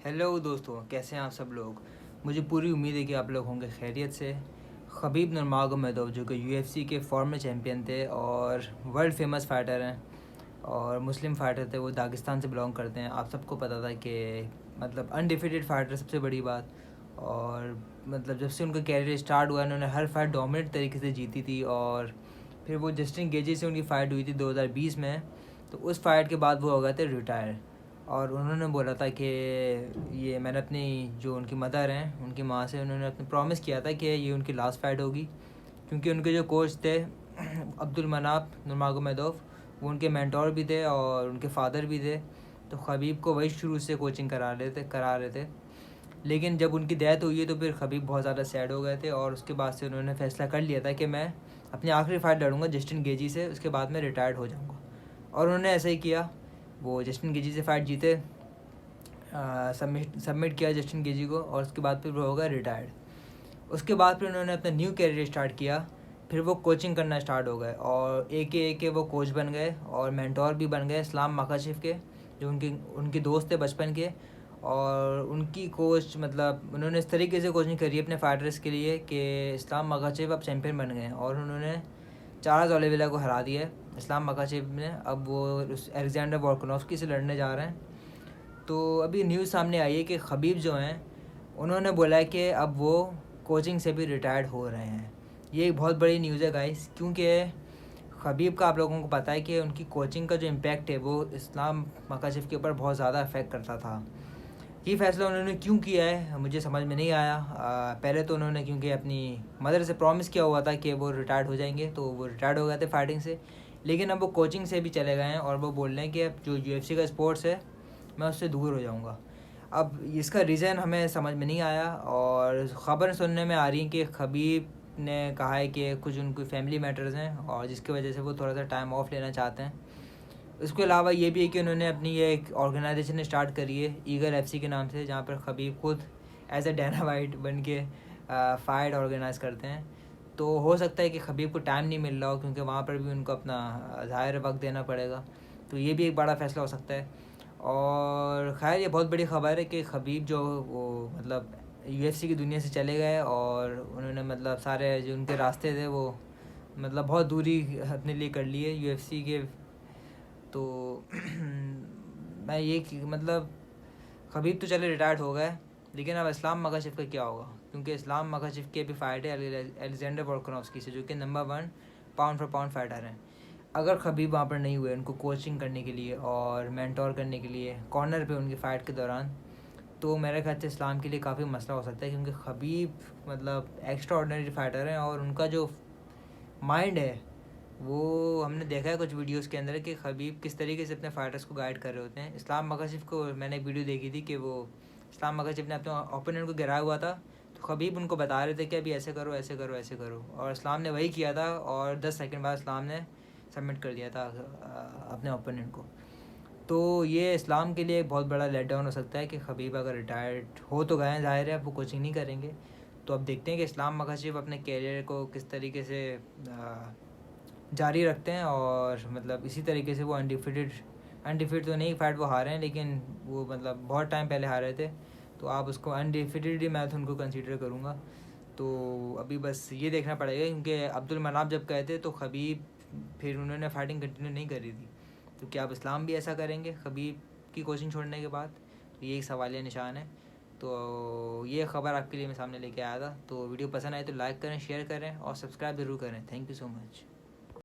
Hello दोस्तों, कैसे हैं आप सब लोग। मुझे पूरी उम्मीद है कि आप लोग होंगे खैरियत से। खबीब नुरमागोमेदोव जो कि यूएफसी के फॉर्मर चैम्पियन थे और वर्ल्ड फेमस फाइटर हैं और मुस्लिम फाइटर थे, वो दागिस्तान से बिलोंग करते हैं। आप सबको पता था कि मतलब अनडिफिटेड फाइटर सबसे बड़ी बात। और मतलब जब से उनका कैरियर स्टार्ट हुआ उन्होंने हर फाइट डोमिनेट तरीके से जीती थी। और फिर वो जस्टिन गेजी से उनकी फ़ाइट हुई थी 2020 में। तो उस फाइट के बाद वो हो गए थे रिटायर। और उन्होंने बोला था कि ये मैंने अपनी जो उनकी मदर हैं उनकी माँ से उन्होंने अपने प्रॉमिस किया था कि ये उनकी लास्ट फाइट होगी, क्योंकि उनके जो कोच थे अब्दुल मनाप नुरमागोमेदोव, वो उनके मेंटोर भी थे और उनके फादर भी थे। तो खबीब को वही शुरू से कोचिंग करा रहे थे। लेकिन जब उनकी डेथ हुई है तो फिर खबीब बहुत ज़्यादा सैड हो गए थे और उसके बाद से उन्होंने फ़ैसला कर लिया था कि मैं अपनी आखिरी फ़ाइट लड़ूंगा जस्टिन गेजी से, उसके बाद मैं रिटायर्ड हो जाऊंगा। और उन्होंने ऐसा ही किया। वो जस्टिन गेजी से फ़ाइट जीते, सबमिट किया जस्टिन गेजी को, और उसके बाद फिर वो हो गया रिटायर्ड। उसके बाद फिर उन्होंने अपना न्यू कैरियर स्टार्ट किया। फिर वो कोचिंग करना स्टार्ट हो गए और एक के वो कोच बन गए और मेंटोर भी बन गए इस्लाम मकाशिफ के, जो उनके उनके दोस्त थे बचपन के। और उनकी कोच मतलब उन्होंने इस तरीके से कोचिंग करी अपने फाइटर्स के लिए कि इस्लाम मकाशिफ अब चैम्पियन बन गए और उन्होंने चार्ल्स ओलिवेरा को हरा दिया है इस्लाम मकाशिफ ने। अब वो अलेक्जेंडर वोल्कानोव्स्की से लड़ने जा रहे हैं। तो अभी न्यूज़ सामने आई है कि खबीब जो हैं उन्होंने बोला है कि अब वो कोचिंग से भी रिटायर्ड हो रहे हैं। ये एक बहुत बड़ी न्यूज़ है गाइस, क्योंकि खबीब का आप लोगों को पता है कि उनकी कोचिंग का जो इम्पैक्ट है वो इस्लाम मकाशिफ के ऊपर बहुत ज़्यादा अफेक्ट करता था। ये फ़ैसला उन्होंने क्यों किया है मुझे समझ में नहीं आया। पहले तो उन्होंने क्योंकि अपनी मदर से प्रॉमिस किया हुआ था कि वो रिटायर्ड हो जाएंगे, तो वो रिटायर्ड हो गए थे फाइटिंग से। लेकिन अब वो कोचिंग से भी चले गए हैं और वो बोल रहे हैं कि अब जो यूएफसी का स्पोर्ट्स है मैं उससे दूर हो जाऊंगा। अब इसका रीज़न हमें समझ में नहीं आया और ख़बर सुनने में आ रही है कि खबीब ने कहा है कि कुछ उनकी फैमिली मैटर्स हैं और जिसकी वजह से वो थोड़ा सा टाइम ऑफ लेना चाहते हैं। इसके अलावा ये भी है कि उन्होंने अपनी ये एक ऑर्गेनाइजेशन स्टार्ट करी है ईगल एफसी के नाम से, जहाँ पर खबीब खुद एज ए डैना वाइट बन के फाइट ऑर्गेनाइज़ करते हैं। तो हो सकता है कि खबीब को टाइम नहीं मिल रहा हो, क्योंकि वहाँ पर भी उनको अपना ज़ाहिर वक्त देना पड़ेगा। तो ये भी एक बड़ा फ़ैसला हो सकता है। और खैर ये बहुत बड़ी ख़बर है कि खबीब जो वो मतलब यूएफसी की दुनिया से चले गए और उन्होंने मतलब सारे जो उनके रास्ते थे वो मतलब बहुत दूरी अपने लिए कर लिए यूएफसी के। तो मैं ये मतलब खबीब तो चले रिटायर्ड हो गए, लेकिन अब इस्लाम मकाशिफ का क्या होगा, क्योंकि इस्लाम मकाशिफ की अभी फ़ाइट है अलेक्जेंडर वोल्कानोव्स्की से, जो कि number 1 pound for pound fighter हैं। अगर खबीब वहाँ पर नहीं हुए उनको कोचिंग करने के लिए और मेंटोर करने के लिए कॉर्नर पे उनकी फ़ाइट के दौरान, तो मेरे ख्याल से इस्लाम के लिए काफ़ी मसला हो सकता है, क्योंकि खबीब मतलब एक्स्ट्रा ऑर्डनरी फाइटर हैं और उनका जो माइंड है वो हमने देखा है कुछ वीडियोस के अंदर कि खबीब किस तरीके से अपने फाइटर्स को गाइड कर रहे होते हैं। इस्लाम मकाशिफ को मैंने एक वीडियो देखी थी कि वो इस्लाम मकाशिफ ने अपने ओपोनेंट को गिराया हुआ था, तो खबीब उनको बता रहे थे कि अभी ऐसे करो ऐसे करो ऐसे करो, और इस्लाम ने वही किया था और 10 सेकंड बाद इस्लाम ने सबमिट कर दिया था अपने ओपोनेंट को। तो ये इस्लाम के लिए एक बहुत बड़ा लेट डाउन हो सकता है कि खबीब अगर रिटायर्ड हो तो गए, ज़ाहिर है अब वो कोचिंग नहीं करेंगे। तो अब देखते हैं कि इस्लाम मकाशिफ अपने कैरियर को किस तरीके से जारी रखते हैं और मतलब इसी तरीके से वो अनडिफिटेड तो नहीं, फाइट वो हारे हैं लेकिन वो मतलब बहुत टाइम पहले हारे थे। तो आप उसको अनडिफिटेड ही मैं तो उनको कंसीडर करूँगा। तो अभी बस ये देखना पड़ेगा, क्योंकि अब्दुल मनाफ जब गए थे तो खबीब फिर उन्होंने फाइटिंग कंटिन्यू नहीं करी थी। तो क्या अब इस्लाम भी ऐसा करेंगे खबीब की कोचिंग छोड़ने के बाद? तो ये एक सवालिया निशान है। तो ये ख़बर आपके लिए मैं सामने लेके आया था। तो वीडियो पसंद आए तो लाइक करें, शेयर करें और सब्सक्राइब ज़रूर करें। Thank you so much.